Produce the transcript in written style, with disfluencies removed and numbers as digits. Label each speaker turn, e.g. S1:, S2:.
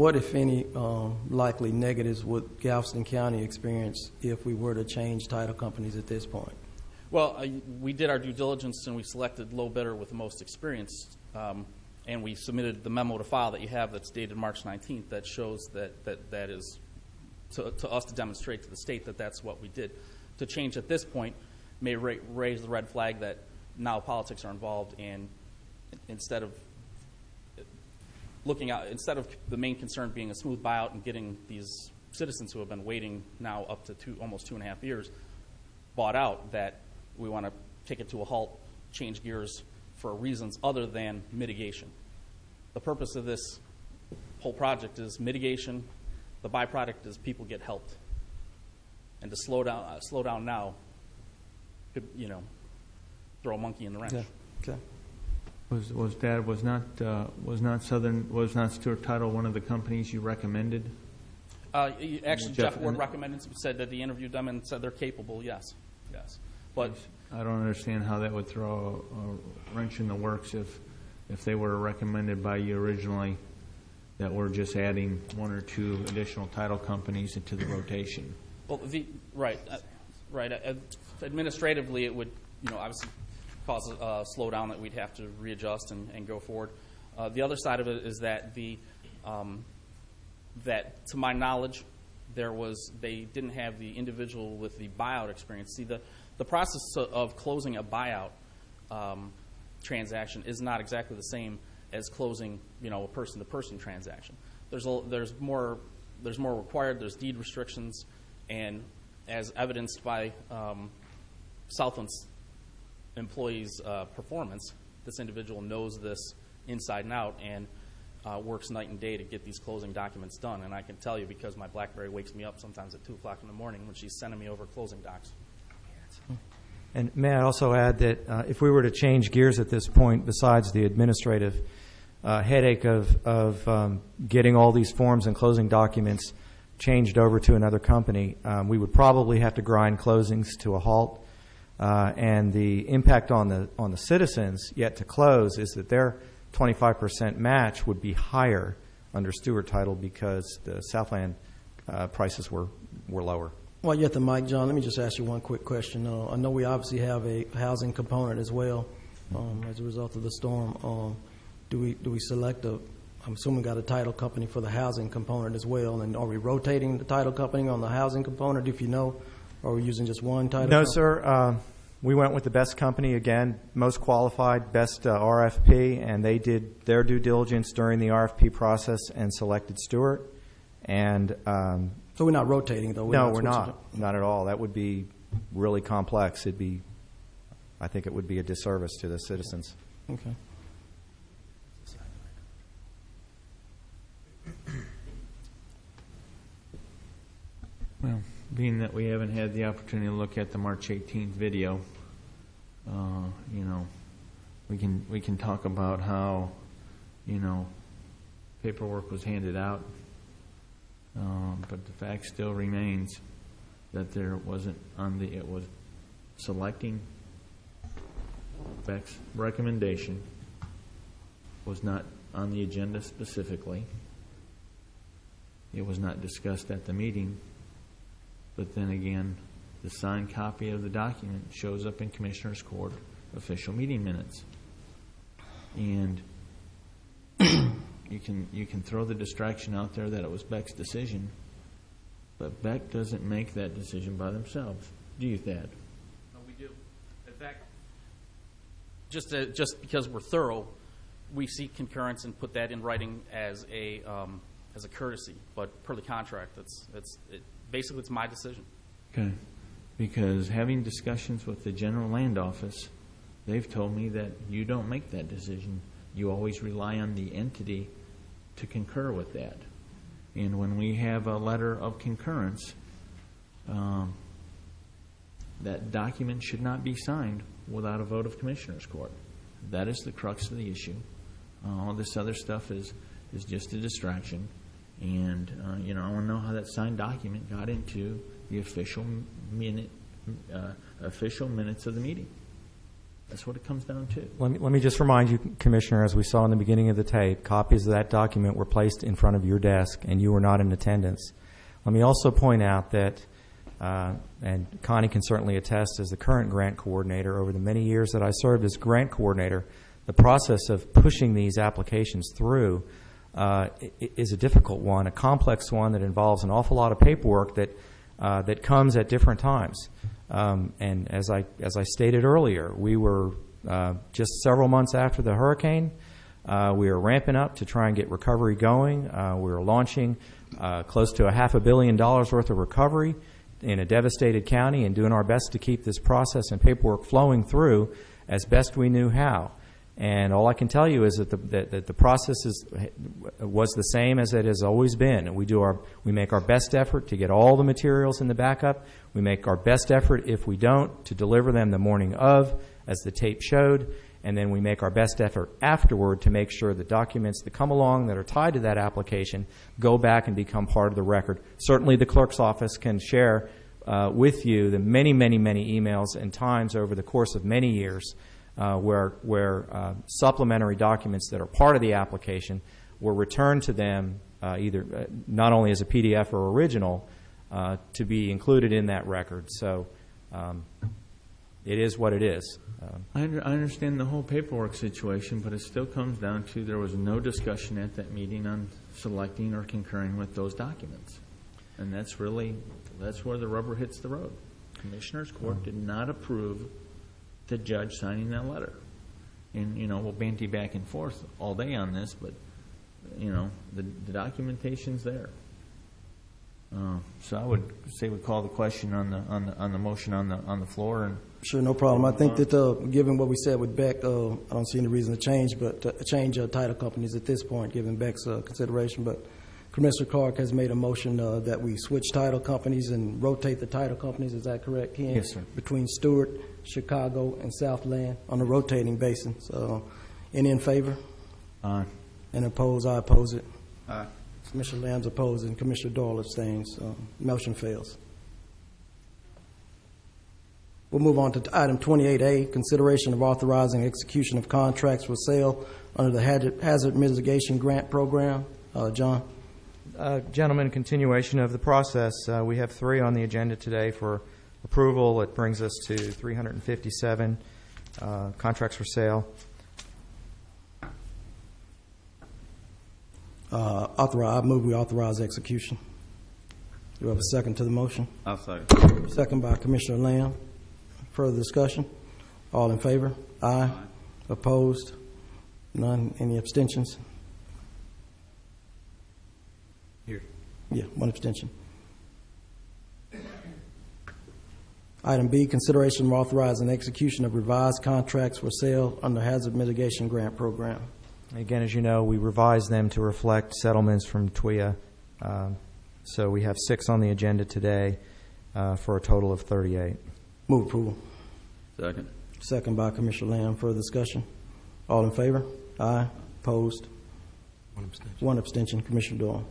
S1: What, if any, likely negatives would Galveston County experience if we were to change title companies at this point?
S2: Well, we did our due diligence and we selected low bidder with the most experience, and we submitted the memo to file that you have that's dated March 19th that shows that is to us to demonstrate to the state that that's what we did. To change at this point may raise the red flag that now politics are involved, and instead of the main concern being a smooth buyout and getting these citizens who have been waiting now up to almost 2.5 years bought out, that we want to take it to a halt, change gears for reasons other than mitigation. The purpose of this whole project is mitigation. The byproduct is people get helped. And to slow down now could, throw a monkey in the wrench.
S1: Yeah. Okay.
S3: Was not Stewart Title one of the companies you recommended?
S2: Actually, Jeff Ward recommended, said that he interviewed them and said they're capable. Yes. But
S3: I don't understand how that would throw a wrench in the works if they were recommended by you originally, that we're just adding 1 or 2 additional title companies into the rotation.
S2: Well, right. Administratively, it would, obviously cause a slowdown that we'd have to readjust and go forward. The other side of it is that that to my knowledge, they didn't have the individual with the buyout experience. See, the process of closing a buyout transaction is not exactly the same as closing, a person-to-person transaction. There's more required. There's deed restrictions, and as evidenced by Southland's employees' performance, this individual knows this inside and out and works night and day to get these closing documents done. And I can tell you, because my BlackBerry wakes me up sometimes at 2 o'clock in the morning when she's sending me over closing docs.
S4: And may I also add that if we were to change gears at this point, besides the administrative headache of getting all these forms and closing documents changed over to another company, we would probably have to grind closings to a halt. And the impact on the citizens yet to close is that their 25% match would be higher under Stewart Title because the Southland prices were lower.
S1: While you're at the mic, John, let me just ask you one quick question. I know we obviously have a housing component as well as a result of the storm. Do we select I'm assuming got a title company for the housing component as well, and are we rotating the title company on the housing component, if you know, or are we using just one title company?
S4: No, sir. We went with the best company, again, most qualified, best RFP, and they did their due diligence during the RFP process and selected Stewart. And
S1: so we're not rotating, though?
S4: No, we're not. Not at all. That would be really complex. I think it would be a disservice to the citizens.
S1: Okay.
S3: Well, being that we haven't had the opportunity to look at the March 18th video, we can talk about how, paperwork was handed out, but the fact still remains that there wasn't it was selecting Beck's recommendation was not on the agenda specifically. It was not discussed at the meeting. But then again, the signed copy of the document shows up in Commissioner's Court official meeting minutes. And you can throw the distraction out there that it was Beck's decision, but Beck doesn't make that decision by themselves. Do you, Thad?
S2: No, we do. In fact, just because we're thorough, we seek concurrence and put that in writing as a courtesy. But per the contract, basically, it's my decision.
S3: Okay. Because having discussions with the General Land Office, they've told me that you don't make that decision. You always rely on the entity to concur with that. And when we have a letter of concurrence, that document should not be signed without a vote of Commissioner's Court. That is the crux of the issue. All this other stuff is just a distraction. And, I want to know how that signed document got into the official minutes of the meeting. That's what it comes down to.
S4: Let me just remind you, Commissioner, as we saw in the beginning of the tape, copies of that document were placed in front of your desk, and you were not in attendance. Let me also point out that, and Connie can certainly attest as the current grant coordinator, over the many years that I served as grant coordinator, the process of pushing these applications through is a difficult one, a complex one that involves an awful lot of paperwork that comes at different times. And as I stated earlier, we were just several months after the hurricane. We were ramping up to try and get recovery going. We were launching close to $500 million worth of recovery in a devastated county and doing our best to keep this process and paperwork flowing through as best we knew how. And all I can tell you is that the process was the same as it has always been. And we make our best effort to get all the materials in the backup. We make our best effort, if we don't, to deliver them the morning of, as the tape showed. And then we make our best effort afterward to make sure the documents that come along that are tied to that application go back and become part of the record. Certainly the clerk's office can share with you the many, many, many emails and times over the course of many years where supplementary documents that are part of the application were returned to them either not only as a PDF or original to be included in that record. So it is what it is.
S3: I understand the whole paperwork situation, but it still comes down to there was no discussion at that meeting on selecting or concurring with those documents. And that's where the rubber hits the road. Commissioners Court did not approve the judge signing that letter. And, we'll banty back and forth all day on this, but, the documentation's there. So I would say we call the question on the motion on the floor. And
S1: sure, no problem. I think that given what we said with Beck, I don't see any reason to change, but change title companies at this point, given Beck's consideration. But Commissioner Clark has made a motion that we switch title companies and rotate the title companies. Is that correct, Ken?
S3: Yes, sir.
S1: Between Stewart, Chicago, and Southland on a rotating basis. Any in favor?
S3: Aye.
S1: And opposed? I oppose it.
S5: Aye.
S1: Commissioner Lamb's opposed and Commissioner Doyle abstains. Motion fails. We'll move on to item 28A, consideration of authorizing execution of contracts for sale under the Hazard Mitigation Grant Program. John?
S4: Gentlemen, continuation of the process. We have 3 on the agenda today for approval. It brings us to 357 contracts for sale.
S1: I move we authorize execution. Do we have a second to the motion?
S5: I'll second.
S1: Second by Commissioner Lamb. Further discussion? All in favor? Aye. Opposed? None. Any abstentions?
S5: Here.
S1: Yeah, 1 abstention. Item B, consideration of authorizing execution of revised contracts for sale under Hazard Mitigation Grant Program.
S4: Again, as you know, we revised them to reflect settlements from TWIA. So we have 6 on the agenda today for a total of 38.
S1: Move approval.
S5: Second.
S1: Second by Commissioner Lamb. Further discussion? All in favor? Aye. Opposed?
S5: 1 abstention.
S1: 1 abstention. Commissioner Doyle.